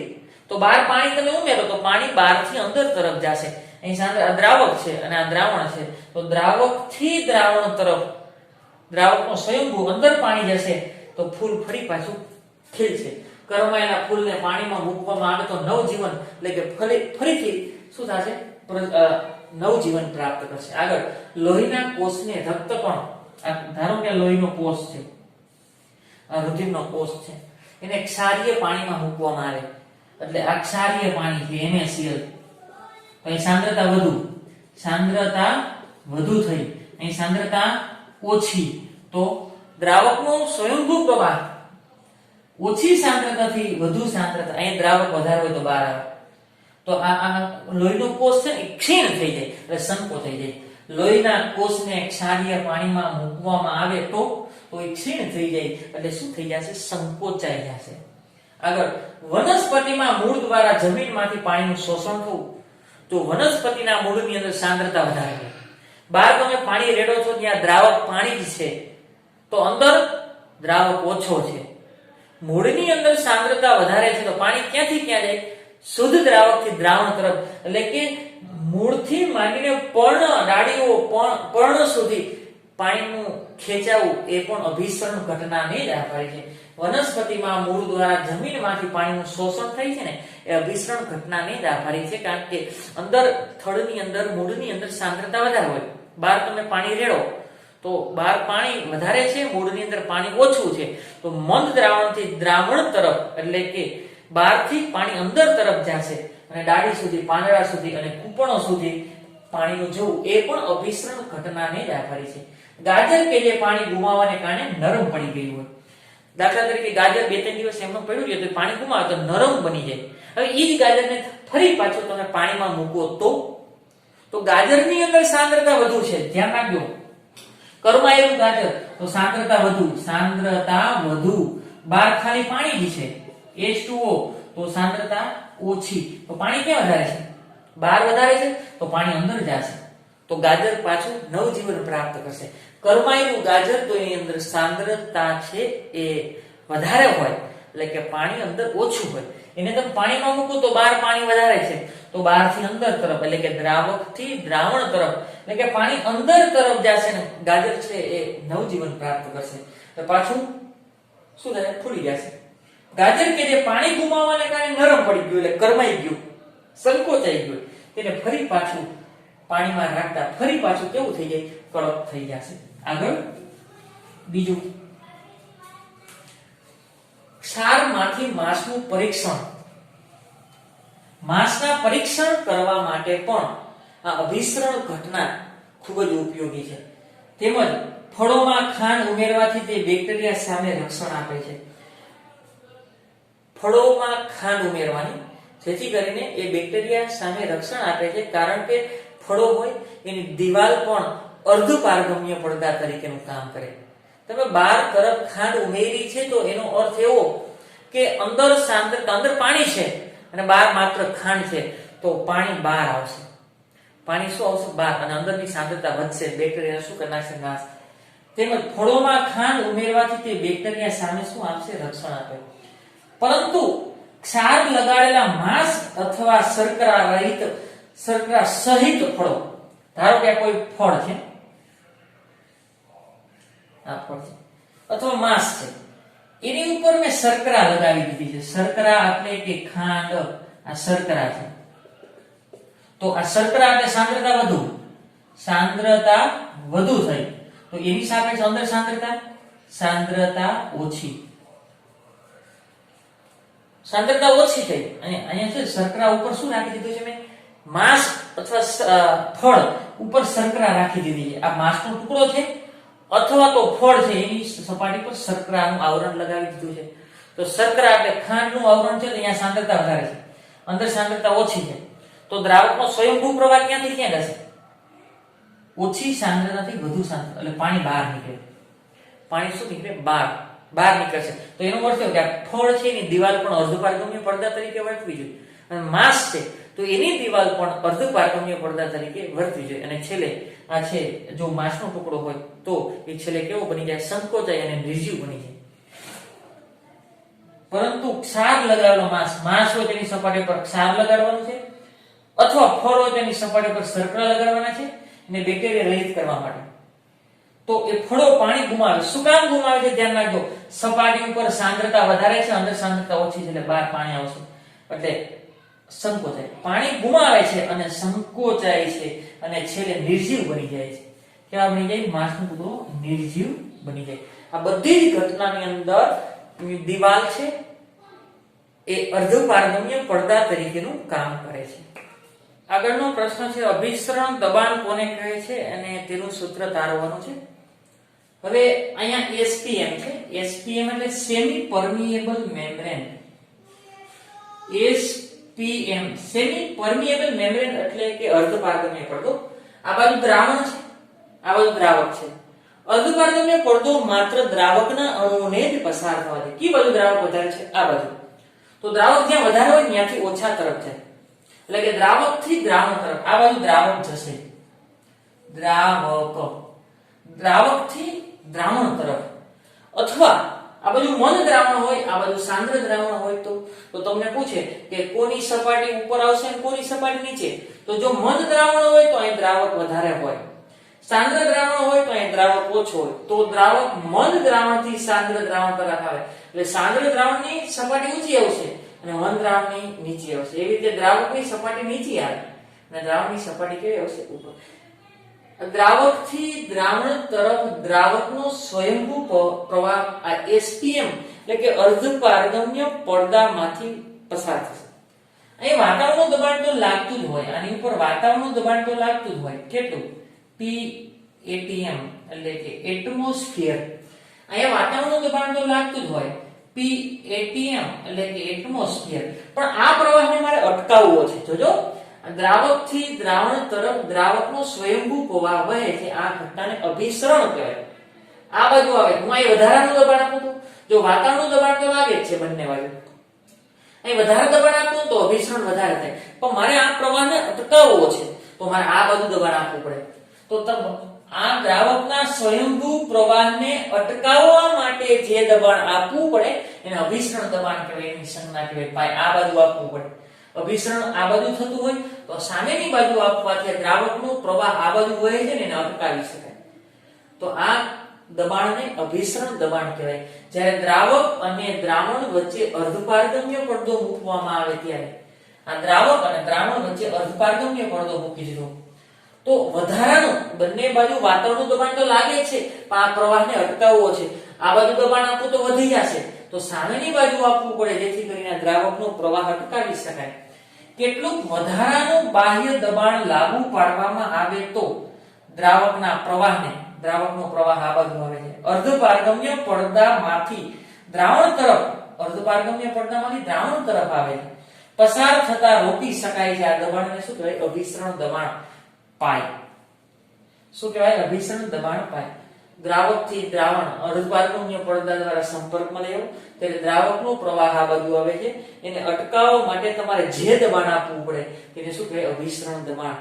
તો બહાર પાણી તમે ઉમેરો તો પાણી બહારથી અંદર તરફ જશે. અહીં સાંદ્ર દ્રાવક છે અને આ દ્રાવણ છે તો દ્રાવકથી દ્રાવણ તરફ દ્રાવકનો સ્વયંભૂ અંદર પાણી જશે તો ફૂલ ફરી પાછું ખીલશે. કરમાયેલા ફૂલને પાણીમાં મૂકવામાં આવે તો નવજીવન એટલે કે ફરીથી શું થશે? નવજીવન પ્રાપ્ત કરશે. આગળ લોહીના કોષને રક્તકણ. ધારો કે લોહીનો કોષ છે, આ રુધિરનો કોષ છે, એને ક્ષારીય પાણીમાં મૂકવામાં આવે એટલે આ ક્ષારીય પાણી છે NaCl. અહીં સાંદ્રતા વધુ થઈ, અહીં સાંદ્રતા ઓછી. તો દ્રાવકનો સ્વયંભૂ પ્રવાહ ઓછી સાંદ્રતાથી વધુ સાંદ્રતા, અહીં દ્રાવક વધારે હોય તો બહાર આવે. તો આ લોહીનો કોષ છે ને ક્ષીણ થઈ જાય એટલે સંકોચાઈ જાય. લોહીના કોષને ક્ષારીય પાણીમાં મૂકવામાં આવે તો એ ક્ષીણ થઈ જાય એટલે શું થઈ જશે? સંકોચાઈ જશે. આગળ વનસ્પતિમાં મૂળ દ્વારા જમીનમાંથી પાણીનું શોષણ થવું. તો વનસ્પતિના મૂળની અંદર સાંદ્રતા વધારે છે. બહાર તમે પાણી રેડો છો ત્યાં દ્રાવક પાણી જ છે તો અંદર દ્રાવક ઓછો છે. મૂળની અંદર સાંદ્રતા વધારે છે તો પાણી ક્યાંથી ક્યાં જાય? શુદ્ધ દ્રાવકથી દ્રાવણ તરફ. એટલે કે મૂળથી માંડીને ડાળીઓ પર્ણ સુધી પાણીનું ખેંચાવું એ પણ અભિસરણ ઘટનાને જ આભારી છે. વનસ્પતિમાં મૂળ દ્વારા જમીનમાંથી પાણીનું શોષણ થાય છે ને એ અભિસરણ ઘટનાને જ આભારી છે. કારણ કે અંદર થડની અંદર મૂળની અંદર સાંદ્રતા વધારે હોય. બહાર તમે પાણી રેડો તો બહાર પાણી વધારે છે, મૂળની અંદર પાણી ઓછું છે. તો મંદ દ્રાવણથી દ્રાવણ તરફ એટલે કે બહારથી પાણી અંદર તરફ જશે અને ડાળી સુધી, પાંદડા સુધી અને કૂપણો સુધી પાણીનું જવું એ પણ અભિસરણ ઘટનાને જ આભારી છે. ગાજર કે જે પાણી ગુમાવવાને કારણે નરમ પડી ગયું હોય. દાખલા તરીકે ગાજર 2-3 દિવસ એમનું પડ્યું રહે તો પાણી ગુમાવે તો નરમ બની જાય. હવે એ જ ગાજરને ફરી પાછું તમે પાણીમાં મૂકો તો ગાજરની અંદર સાંદ્રતા વધુ છે. ધ્યાન રાખજો. કરમાયેલું ગાજર તો સાંદ્રતા વધુ. બહાર ખાલી પાણી જ છે H2O તો સાંદ્રતા ઓછી. તો પાણી ક્યાં વધારે છે? બહાર વધારે છે તો પાણી અંદર જશે તો ગાજર પાછું નવજીવન પ્રાપ્ત કરશે. કરમાયેલું ગાજર તો એની અંદર સાંદ્રતા છે એ વધારે હોય એટલે કે પાણી અંદર ઓછું હોય. એને તમે પાણીમાં મૂકો તો બહાર પાણી વધારે છે તો બહારથી અંદર તરફ એટલે કે દ્રાવકથી દ્રાવણ તરફ એટલે કે પાણી અંદર તરફ જશે ને ગાજર છે એ નવજીવન પ્રાપ્ત કરશે. તો પાછું શું થાય? ફૂલી જશે. ગાજર કે જે પાણી ગુમાવવાને કારણે નરમ પડી ગયું એટલે કરમાઈ ગયું, સંકોચાઈ ગયું, તેને ફરી પાછું પાણીમાં રાખતા ફરી પાછું કેવું થઈ જાય? કડક થઈ જશે. આગળ બીજું, ક્ષારમાંથી માંસનું પરીક્ષણ. માંસના પરીક્ષણ કરવા માટે પણ આ અભિસરણ ઘટના ખૂબ જ ઉપયોગી છે. તેમજ ફળોમાં ખાંડ ઉમેરવાથી તે બેક્ટેરિયા સામે રક્ષણ આપે છે. ફળોમાં ખાંડ ઉમેરવાની જેથી કરીને એ બેક્ટેરિયા સામે રક્ષણ આપે છે. કારણ કે ફળો હોય એની દિવાલ પણ અર્ધપારગમ્ય પડદા તરીકેનું કામ કરે. તમે બહાર તરફ ખાંડ ઉમેરી છે તો એનો અર્થ એવો કે અંદર સાંદ્રતા, અંદર પાણી છે અને બહાર માત્ર ખાંડ છે તો પાણી બહાર આવશે. પાણી શું આવશે? બહાર. અને અંદરની સાંદ્રતા વધશે. બેક્ટેરિયા શું કરી નાખશે? નાશ. તેમજ ફળોમાં ખાંડ ઉમેરવાથી તે બેક્ટેરિયા સામે શું આપશે? રક્ષણ આપે. પરંતુ ક્ષાર લગાડેલા માંસ અથવા શર્કરા રહિત શર્કરા સહિત ફળો, ધારો કે આ કોઈ ફળ છે, આ ફળ છે અથવા માંસ છે, એની ઉપર મેં શર્કરા લગાવી દીધી છે. શર્કરા એટલે કે ખાંડ, આ શર્કરા છે. તો આ શર્કરા એટલે સાંદ્રતા વધુ થઈ, તો એની સાપેક્ષે અંદર સાંદ્રતા ઓછી, સાંદ્રતા ઓછી થઈ. અને અહીંયા છે શર્કરા ઉપર શું રાખી દીધું છે મેં? માંસ અથવા ફળ ઉપર શર્કરા રાખી દીધી છે. આ માંસનો ટુકડો છે અથવા તો ફળ છે, એની સપાટી પર શર્કરાનું આવરણ લગાવી દીધું છે. તો શર્કરા એટલે ખાંડનું આવરણ છે, તો અહીંયા સાંદ્રતા વધારે છે, અંદર સાંદ્રતા ઓછી છે. તો દ્રાવકનો સ્વયંભૂ પ્રવાહ ક્યાંથી ક્યાં જશે? ઓછી સાંદ્રતાથી વધુ સાંદ્રતા, એટલે પાણી બહાર નીકળે. પાણી શું નીકળે? બહાર નીકળશે. તો એનો અર્થ એ કે આ ફળ છે એની દિવાલ પણ અર્ધપારગમ્ય પડદા તરીકે વર્તવી જોઈએ, અને માંસ છે તો એની દિવાલ પણ અર્ધપારગમ્ય પડદા તરીકે વર્તવી જોઈએ. અને છેલ્લે આ છે, જો માંસનો ટુકડો હોય તો એ છેલ્લે કેવો બની જાય? સંકોચાય અને નિર્જીવ બની જાય. પરંતુ ક્ષાર લગાવેલો માંસ હોય તેની સપાટી પર ક્ષાર લગાડવાનું છે, અથવા ફળ હોય તેની સપાટી પર શર્કરા લગાડવાના છે, અને બેક્ટેરિયા રહિત કરવા માટે. તો એ ફળો પાણી ગુમાવે. શું કામ ગુમાવે છે? ધ્યાન રાખજો. સપાટી ઉપર સાંદ્રતા વધારે છે, અંદર સાંદ્રતા ઓછી છે, એટલે બહાર પાણી આવશે, એટલે સંકોચાય. પાણી ગુમાવે છે અને સંકોચાય છે, અને છેલ્લે નિર્જીવ બની જાય છે. કેવા બની જાય? માંસનો ટુકડો નિર્જીવ બની જાય. આ બધી જ ઘટનાની અંદર દિવાલ છે એ અર્ધપારગમ્ય પડદા તરીકેનું કામ કરે છે. આગળનો પ્રશ્ન છે, અભિસરણ દબાણ કોને કહે છે અને તેનું સૂત્ર તારવવાનું છે. હવે અહીંયા SPM છે. SPM એટલે semi permeable membrane. SPM semi permeable membrane એટલે કે અર્ધપારગમ્ય પડદો. આ બાજુ દ્રાવણ છે, આ બાજુ દ્રાવક છે. અર્ધપારગમ્ય પડદો માત્ર દ્રાવકના અણુઓને જ પસાર થવા દે. કઈ બાજુ દ્રાવક વધારે છે? આ બાજુ. તો દ્રાવક જ્યાં વધારે હોય ત્યાંથી ઓછા તરફ જાય, એટલે કે દ્રાવક થી દ્રાવણ તરફ. આ બાજુ દ્રાવક જશે, દ્રાવક થી દ્રાવણ તરફ. અથવા આ બાજુ મંદ દ્રાવણ હોય, આ બાજુ સાંદ્ર દ્રાવણ હોય, તો તમને પૂછે કે કોની સપાટી ઉપર આવશે અને કોની સપાટી નીચે. તો જો મંદ દ્રાવણ હોય તો અહીં દ્રાવક વધારે હોય, સાંદ્ર દ્રાવણ હોય તો અહીં દ્રાવક ઓછો હોય. તો દ્રાવક મંદ દ્રાવણ થી સાંદ્ર દ્રાવણ તરફ આવે, એટલે સાંદ્ર દ્રાવણની સપાટી ઊંચી આવશે અને મંદ દ્રાવણની નીચે આવશે. એવી રીતે દ્રાવકની સપાટી નીચે આવે અને દ્રાવણની સપાટી કેવી આવશે? ઉપર. દ્રાવક થી દ્રાવણ તરફ દ્રાવકનો સ્વયંભૂ પ્રવાહ આ SPM એટલે કે અર્ધપારગમ્ય પડદામાંથી પસાર થશે. અહીં વાતાવરણનું દબાણ તો લાગતું જ હોય, આની ઉપર વાતાવરણનું દબાણ તો લાગતું જ હોય. કેટલું? PATM એટલે કે એટમોસ્ફિયર. અહીંયા વાતાવરણનું દબાણ તો લાગતું જ હોય, PATM એટલે કે એટમોસ્ફિયર. પણ આ પ્રવાહને મારે અટકાવવો છે. જોજો, દ્રાવક થી દ્રાવણ તરફ દ્રાવકનો સ્વયંભૂ પ્રવાહ વહે છે, આ ઘટનાને અભિસરણ કહેવાય. આ બાજુ આવે, હું અહીં વધારાનું દબાણ આપું તો, જો વાતાવરણનું દબાણ તો લાગે જ છે બંને બાજુ, અહીં વધારે દબાણ આપું તો અભિસરણ વધારે થાય. પણ મારે આ પ્રવાહને અટકાવવો છે તો મારે આ બાજુ દબાણ આપવું પડે. તો આ દ્રાવકના સ્વયંભૂ પ્રવાહને અટકાવવા માટે જે દબાણ આપવું પડે એને અભિસરણ દબાણ કહેવાય, એની સંજ્ઞા કહેવાય પાય. આ બાજુ આપવું પડે. અભિસરણ આ બાજુ થતું હોય તો સામેની બાજુ આપવાથી દ્રાવકનો પ્રવાહ આ બાજુ વહે છે ને એને અટકાવી શકાય. તો આ દબાણને અભિસરણ દબાણ કહેવાય. જ્યારે દ્રાવક અને દ્રાવણ વચ્ચે અર્ધપારગમ્ય પડદો મૂકવામાં આવે ત્યારે આ દ્રાવક અને દ્રાવણ વચ્ચે અર્ધપારગમ્ય પડદો મૂકી દીધો તો વધારાનું બંને બાજુ વાતાવરણનું દબાણ તો લાગે જ છે, પણ આ પ્રવાહને અટકાવવો છે. આ બાજુ દબાણ આપવું તો વધી જશે, તો સામેની બાજુ આપવું પડે જેથી કરીને દ્રાવકનો પ્રવાહ અટકાવી શકાય. કેટલુંક વધારાનું બાહ્ય દબાણ લાગુ પાડવામાં આવે તો દ્રાવકનો પ્રવાહ આ બાજુ આવે છે. અર્ધપારગમ્ય પડદામાંથી દ્રાવણ તરફ આવે છે, પસાર થતા રોકી શકાય છે. આ દબાણને શું કહેવાય? અભિસરણ દબાણ પાય. શું કહેવાય? અભિસરણ દબાણ પાય. દ્રાવક થી દ્રાવણ અર્ધપારગમ્ય પડદા દ્વારા સંપર્કમાં લેવો ત્યારે દ્રાવકનો પ્રવાહ આ બાજુ આવે છે, એને અટકાવવા માટે તમારે જે દબાણ આપવું પડે તેને શું કહેવાય? અભિસરણ દબાણ.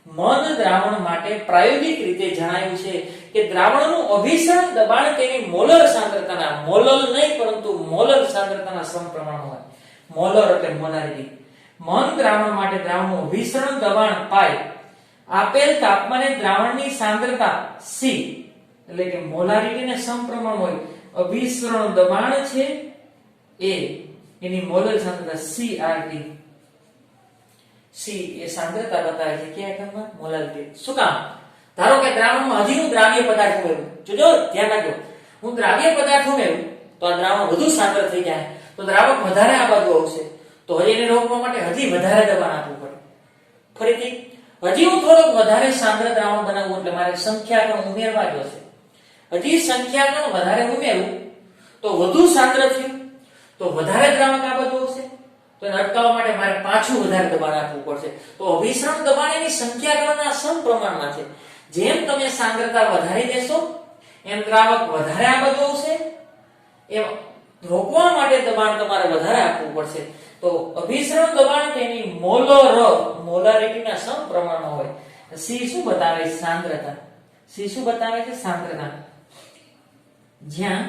મંદ દ્રાવણ માટે પ્રાયોગિક રીતે જણાયું છે કે દ્રાવણનું અભિસરણ દબાણ તેની મોલર સાંદ્રતાના, મોલર નહીં પરંતુ મોલર સાંદ્રતાના સમપ્રમાણમાં હોય. મોલર એટલે મોલારિટી. મન દ્રાવણ માટે દ્રાવણનું અભિસરણ દબાણ પાઈ આપેલ તાપમાને દ્રાવણની સાંદ્રતા C એટલે કે મોલારિટી ને સમપ્રમાણ હોય. અભિસરણ દબાણ છે A, એની મોલર સાંદ્રતા CRT. C એ સાંદ્રતા બતાવે છે કયા એકમમાં? મોલારિટી. શું કામ? ધારો કે દ્રાવણમાં હજી હું દ્રાવ્ય પદાર્થ ઉમેરું, જોજો ધ્યાન રાખજો, હું દ્રાવ્ય પદાર્થ ઉમેરું તો આ દ્રાવણ વધુ સાંદ્ર થઈ જાય, તો દ્રાવક વધારે આ બાજુ આવશે, તો હજી એને રોકવા માટે હજી વધારે દબાણ આપવું પડે. ફરીથી હજી હું થોડુંક વધારે સાંદ્ર દ્રાવણ બનાવવું એટલે મારે સંખ્યાકણ ઉમેરવા જોશે. હજી સંખ્યાકણ વધારે ઉમેરું તો વધુ સાંદ્ર થયું, તો વધારે દ્રાવક આ બાજુ આવશે, તો એને અટકાવવા માટે મારે પાછું વધારે દબાણ આપવું પડશે. તો અભિસરણ દબાણ એની સંખ્યાકણના સમપ્રમાણમાં છે. જેમ તમે સાંદ્રતા વધારી દેશો એમ દ્રાવક વધારે આ બાજુ આવશે, એમ રોકવા માટે દબાણ તમારે વધારે આપવું પડશે. તો અભિસરણ દબાણ તેની મોલારિટીના સમપ્રમાણમાં હોય. C શું બતાવે છે? સાંદ્રતા. C શું બતાવે છે? સાંદ્રતા. જ્યાં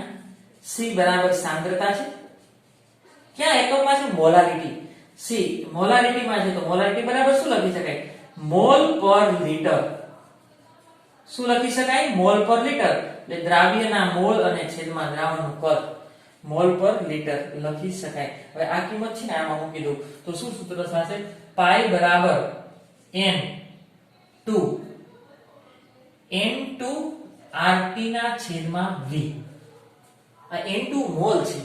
C બરાબર સાંદ્રતા છે, ક્યાં એકમમાં છે? મોલારિટી. C મોલારિટીમાં છે, તો મોલારિટી બરાબર શું લખી શકાય? મોલ પર લિટર. શું લખી શકાય? મોલ પર લિટર. એટલે દ્રાવ્યના મોલ અને છેદમાં દ્રાવણનું કદ મોલ પર લિટર લખી શકાય. હવે આ કિંમત છે ને આમાં મૂકી દઉં તો શું સૂત્ર થશે? પાઈ બરાબર N2 RT ના છેદમાં V. આ N2 મોલ છે.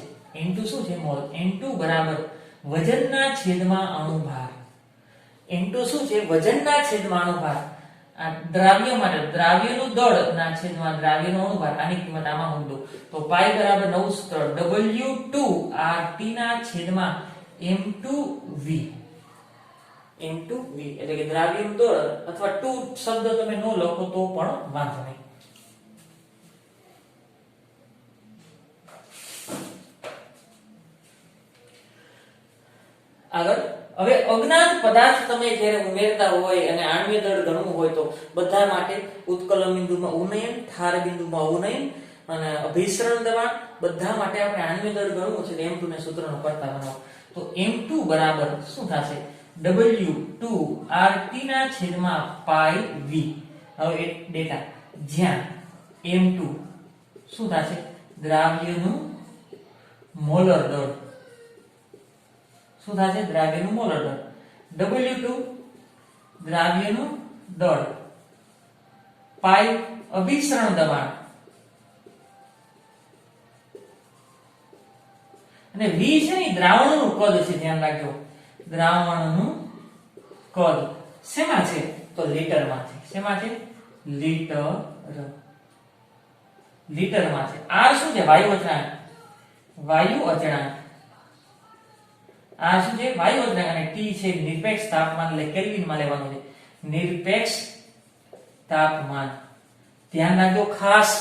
N2 શું છે? મોલ. N2 બરાબર વજનના છેદમાં અણુભાર. N2 શું છે? વજનના છેદમાં અણુભાર. આ દ્રાવ્ય માટે દ્રાવ્યનું દળ ના છેદમાં દ્રાવ્યનો અણુભાર. આની કિંમત આમાં મૂકી દો તો પાઈ બરાબર નવું સૂત્ર W2 RT ના છેદમાં M2V. M2V એટલે કે દ્રાવ્યનું દળ, અથવા 2 શબ્દ તમે ન લખો તો પણ વાંધો નહીં. આગળ હવે અજ્ઞાત પદાર્થ તમે જ્યારે ઉમેરતા હોય અને આણ્વીય દળ ગણવું હોય તો બધા માટે ઉત્કલન બિંદુમાં ઉન્નયન, ઠાર બિંદુમાં ઉન્નયન અને અભિસરણ દબાણ બધા માટે આપણે આણ્વીય દળ ગણવું છે. M2 ને સૂત્રનો કરતા બનાવો તો M2 બરાબર શું થશે? W2 RT ના છેદમાં પાઈ V. હવે એક ડેટા જ્યાં M2 શું થશે? દ્રાવ્યનું મોલર દળ. શું થશે? દ્રાવ્યનું મોલર દળ. W2 દ્રાવ્યનું દળ, પાઈ અભિસરણ દબાણ, અને V છે ને દ્રાવણનું કદ છે. ધ્યાન રાખજો, દ્રાવણનું કદ શેમાં છે? તો લીટરમાં છે. શેમાં છે? લીટરમાં છે. R શું છે? વાયુ અચળાંક. વાયુ અચળાંક. આ શું છે? વાયુ અચળાંક. અને T છે નિરપેક્ષ તાપમાન, એટલે કેલ્વિનમાં લેવાનું છે. નિરપેક્ષ તાપમાન. ધ્યાન રાખજો ખાસ,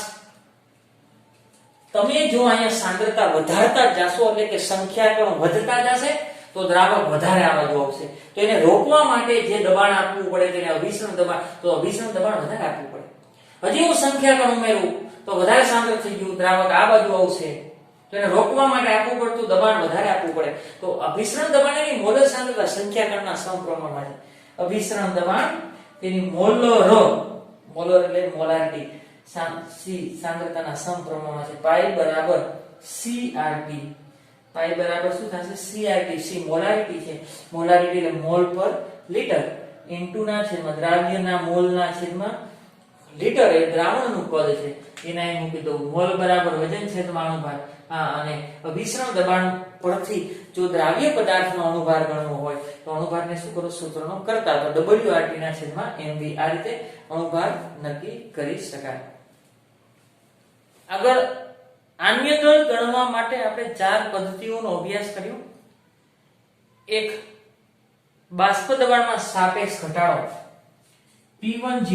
તમે જો અહીંયા સાંદ્રતા વધારતા જશો એટલે કે સંખ્યાકણ વધતા જશે તો દ્રાવક વધારે આ બાજુ આવશે. તો એને રોકવા માટે જે દબાણ આપવું પડે તેને અભિસરણ દબાણ, તો અભિસરણ દબાણ વધારે આપવું પડે. હજી હું સંખ્યાકણ ઉમેરું તો વધારે સાંદ્ર થઈ ગયું, દ્રાવક આ બાજુ આવશે, તો એને રોકવા માટે આપવું પડતું દબાણ વધારે આપવું પડે. તો અભિસરણ દબાણ એની મોલર સાંદ્રતા સંખ્યાકણના સમપ્રમાણમાં છે. અભિસરણ દબાણ તેની મોલર એટલે મોલારિટી સાંદ્રતાના સમપ્રમાણમાં છે. પાઈ બરાબર CRT. પાઈ બરાબર શું થશે? CRT. C મોલારિટી છે. મોલારિટી એટલે મોલ પર લિટર. N2 ના છેદમાં દ્રાવ્યના મોલના છેદમાં લિટર એ દ્રાવણનું કદ છે. એના અહીં મૂકી દઉં. મોલ બરાબર વજન છેદમાં અણુભાર. અને અભિસરણ દબાણ પરથી જો દ્રાવ્ય પદાર્થનો અણુભાર ગણવો હોય તો અણુભારને શું કરો? સૂત્રનો કરતા તો WRT ના છેદમાં MV. આ રીતે અણુભાર નક્કી કરી શકાય. આગળ આણ્વીય દળ ગણવા માટે આપણે 4 પદ્ધતિઓનો અભ્યાસ કર્યો. એક, બાષ્પ દબાણમાં સાપેક્ષ ઘટાડો. P10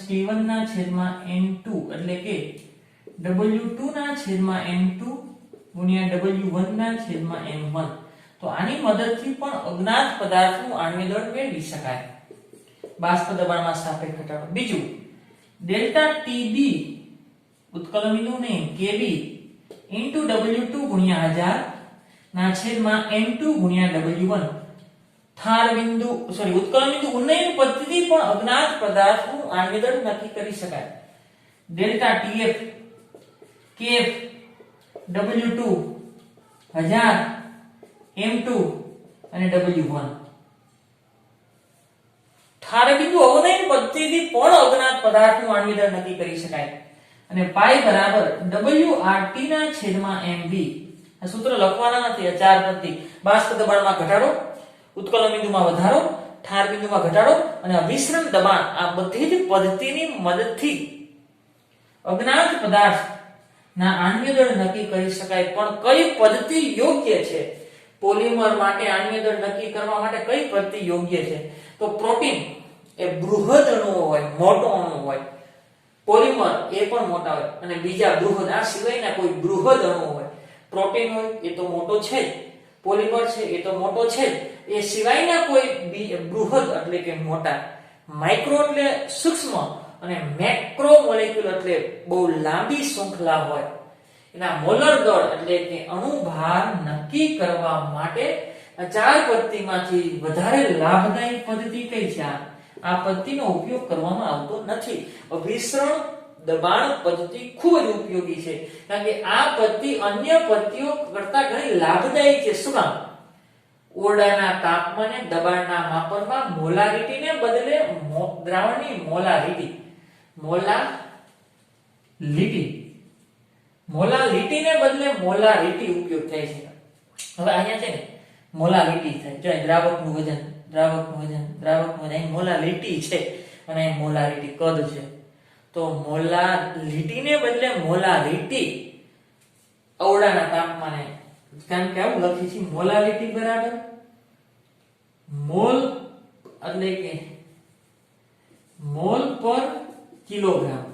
P1 ના છેદમાં N2 એટલે કે W2 ના છેદમાં N2 ગુણ્યા W1 ના છેદમાં N1. તો આની મદદથી પણ અજ્ઞાત પદાર્થનું આણ્વીય દળ મેળવી શકાય. બાષ્પ દબાણમાં સાપેક્ષ ઘટાડો. બીજું, ડેલ્ટા TB ઉત્કલન બિંદુ ને KB W2 ગુણ્યા 1000 ના છેદમાં n2 ગુણ્યા w1 ઉત્કલન બિંદુ ઉન્નયન પદ્ધતિ પણ અજ્ઞાત પદાર્થનું આણ્વીય દળ નક્કી કરી શકાય. Delta TF kf w2 1000 m2 અને w1 ઠાર બિંદુ અવનયન પદ્ધતિથી પણ અજ્ઞાત પદાર્થનું આણ્વીય દળ નક્કી કરી શકાય. અને પાઈ બરાબર WRT ના છેદમાં MV. આ સૂત્ર લખવાના નથી, આ ચાર પદ્ધતિ. બાષ્પ દબાણમાં ઘટાડો, ઉત્કલન બિંદુમાં વધારો, ઠાર બિંદુમાં ઘટાડો અને અભિસરણ દબાણ, આ બધી જ પદ્ધતિની મદદથી અજ્ઞાત પદાર્થના આણ્વીય દળ નક્કી કરી શકાય. પણ કઈ પદ્ધતિ યોગ્ય છે? પોલિમર માટે આણ્વીય દળ નક્કી કરવા માટે કઈ પદ્ધતિ યોગ્ય છે? તો પ્રોટીન એ બૃહદ અણુ હોય, મોટો અણુ હોય. પોલિમર એ પણ મોટા હોય અને બીજા બૃહદ, આ સિવાયના કોઈ બૃહદ અણુ હોય. પ્રોટીન હોય એ તો મોટો છે જ, પોલિમર છે એ તો મોટો છે જ, એ સિવાયના કોઈ બૃહદ એટલે કે મોટા, માઇક્રો એટલે સૂક્ષ્મ અને મેક્રો મોલેક્યુલ એટલે બહુ લાંબી શૃંખલા હોય, એના મોલર દળ એટલે કે અણુભાર નક્કી કરવા માટે આ ચાર પદ્ધતિમાંથી વધારે લાભદાયી પદ્ધતિ કઈ છે? આ પદ્ધતિનો ઉપયોગ કરવામાં આવતો નથી. અભિસરણ દબાણ પદ્ધતિ ખૂબ જ ઉપયોગી છે, કારણ કે આ પદ્ધતિ અન્ય પદ્ધતિઓ કરતા ઘણી લાભદાયી છે. શું કામ? ઓરડાના તાપમાને દબાણના માપનમાં મોલારિટીને બદલે દ્રાવણની મોલાલિટીને બદલે મોલારિટી ઉપયોગ થાય છે. હવે અહીંયા છે ને મોલાલિટી થાય, જો દ્રાવકનું વજન અહીં મોલાલિટી છે અને અહીં મોલારિટી કદ છે. તો મોલાલિટીને બદલે મોલારિટી ઓરડાના તાપમાને, કારણ કે આવું લખી છે મોલાલિટી બરાબર મોલ એટલે કે મોલ પર કિલોગ્રામ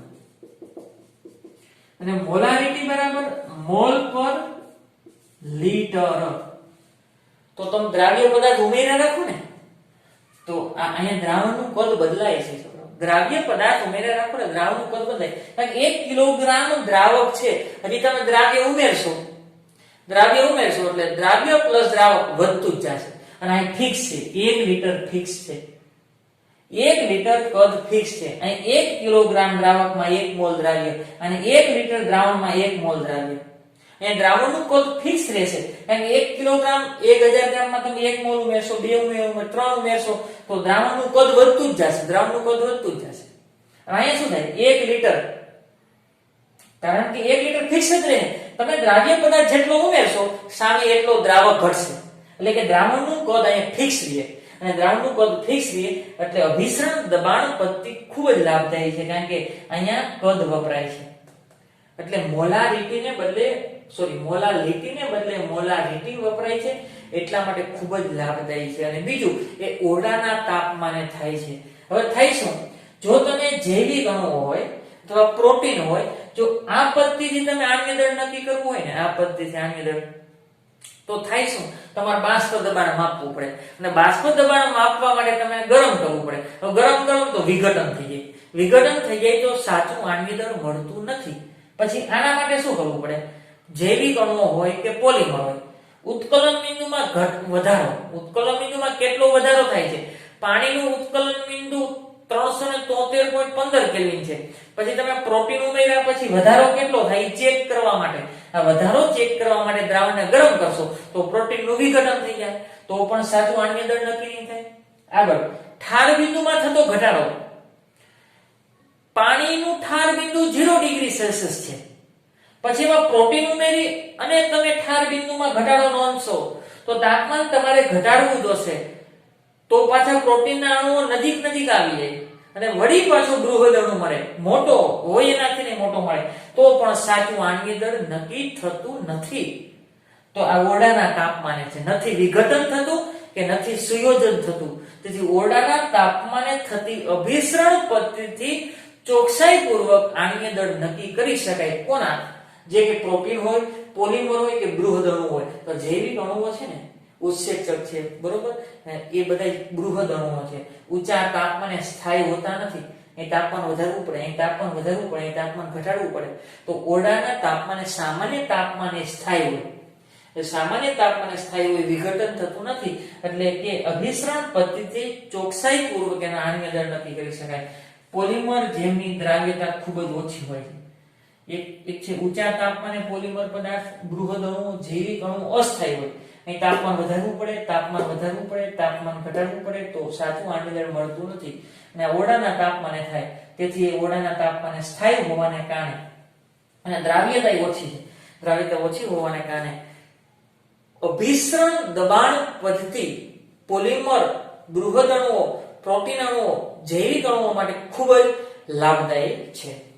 અને મોલારિટી બરાબર મોલ પર લીટર. તો તમે દ્રાવ્ય પદાર્થ ઉમેર્યા રાખો ને તો અહીંયા દ્રાવણનું કદ બદલાય છે. દ્રાવ્ય પદાર્થ ઉમેર્યા રાખો ને દ્રાવણનું કદ બદલાય, કારણ કે 1 કિલોગ્રામ દ્રાવક છે, હજી તમે દ્રાવ્ય ઉમેરશો એટલે દ્રાવ્ય પ્લસ દ્રાવક વધતું જ જશે. અને અહીં ફિક્સ છે 1 લીટર ફિક્સ છે, 1 લીટર કદ ફિક્સ છે. અહીં 1 કિલોગ્રામ દ્રાવકમાં 1 મોલ દ્રાવ્ય અને 1 લીટર દ્રાવણમાં 1 મોલ દ્રાવ્ય. અહીં દ્રાવણનું કદ ફિક્સ રહેશે, કારણ કે 1 કિલોગ્રામ 1000 ગ્રામમાં તમે 1 મોલ ઉમેરશો, 2 ઉમેરશો, 3 ઉમેરશો તો દ્રાવણનું કદ વધતું જ જશે. અને અહીંયા શું થાય? 1 લીટર, કારણ કે 1 લીટર ફિક્સ જ રહે. તમે દ્રાવ્ય પદાર્થ જેટલો ઉમેરશો સામે એટલો દ્રાવક ઘટશે, એટલે કે દ્રાવણનું કદ અહીંયા ફિક્સ રહે. અને દ્રાવણનું કદ ફિક્સ રહે એટલે અભિસરણ દબાણ પદ્ધતિ ખૂબ જ લાભદાયી છે, કારણ કે અહીંયા કદ વપરાય છે. એટલે મોલાલિટીને બદલે મોલારિટી વપરાય છે, એટલા માટે ખૂબ જ લાભદાયી છે. અને બીજું એ ઓરડાના તાપમાને થાય છે. હવે થાય શું? જો તમે જૈવિક અણુ હોય અથવા પ્રોટીન હોય, જો આ પદ્ધતિથી તમે આણ્વીય દળ નક્કી કરવું હોય ને, આ પદ્ધતિથી આણ્વીય દળ, તો થાય શું? તમારે બાષ્પ દબાણ માપવું પડે અને બાષ્પ દબાણ માપવા માટે તમે ગરમ કરવું પડે. હવે ગરમ કરો તો વિઘટન થઈ જાય તો સાચું આણ્વીય દળ મળતું નથી. પછી આના માટે શું કરવું પડે? જૈવિક અણુઓ હોય કે પોલિમર હોય, ઉત્કલન બિંદુમાં ઉત્કલન બિંદુમાં કેટલો વધારો થાય છે? પાણીનું ઉત્કલન બિંદુ 373.15 કેલ્વિન છે. પછી તમે પ્રોટીન ઉમેર્યા પછી વધારો કેટલો થાય ચેક કરવા માટે, આ વધારો ચેક કરવા માટે દ્રાવણને ગરમ કરશો તો પ્રોટીનનું વિઘટન થઈ જાય, તો પણ સાચું આણ્વીય દળ નક્કી નહીં થાય. આગળ ઠાર બિંદુમાં થતો ઘટાડો. પાણીનું ઠાર બિંદુ 0 ડિગ્રી સેલ્સિયસ છે, પછી એમાં પ્રોટીન ઉમેરી અને તમે ઠાર બિંદુમાં ઘટાડો નોંધશો તો તાપમાન તમારે ઘટાડવું જોશે. તો પાછા પ્રોટીનના અણુઓ નજીક આવી જાય અને વળી પાછો બૃહદ અણુ મળે, મોટો હોય એનાથી ને મોટો મળે, તો પણ સાચું આણ્વીય દળ નક્કી થતું નથી. તો આ ઓરડાના તાપમાને છે, નથી વિઘટન થતું કે નથી સુયોજન થતું. તેથી ઓરડાના તાપમાને થતી અભિસરણ પદ્ધતિથી ચોકસાઈપૂર્વક આણ્વીય દળ નક્કી કરી શકાય. કોના? જે કે પ્રોટીન હોય, પોલિમર હોય કે બૃહદ અણુ હોય. તો જૈવિક અણુઓ છે ને, ઉત્સેચક છે, બરોબર, એ બધા બૃહદ અણુઓ છે. ઊંચા તાપમાને સ્થાયી હોતા નથી. અહીં તાપમાન વધારવું પડે, અહીં તાપમાન ઘટાડવું પડે. તો ઓરડાના તાપમાને સામાન્ય તાપમાને સ્થાયી હોય એ સામાન્ય તાપમાને સ્થાયી હોય, વિઘટન થતું નથી, એટલે કે અભિસરણ પદ્ધતિ ચોકસાઈ પૂર્વક એના આણ્વીય દળ નક્કી કરી શકાય. પોલિમર જેમની દ્રાવ્યતા ખૂબ જ ઓછી હોય છે. એક છે ઊંચા તાપમાને પોલિમર પદાર્થ, બૃહદ અણુઓ, જૈવિક અણુઓ અસ્થાયી હોય. અહીં તાપમાન વધારવું પડે, તાપમાન વધારવું પડે, તાપમાન ઘટાડવું પડે તો સાચું આણ્વીય દળ મળતું નથી, અને ઓરડાના તાપમાને થાય. તેથી એ ઓરડાના તાપમાને સ્થાયી હોવાને કારણે અને દ્રાવ્યતા ઓછી છે, દ્રાવ્યતા ઓછી હોવાને કારણે અભિસરણ દબાણ પદ્ધતિ પોલિમર, બૃહદ અણુઓ, પ્રોટીન અણુઓ, જૈવિક અણુઓ માટે ખૂબ જ લાભદાયી છે.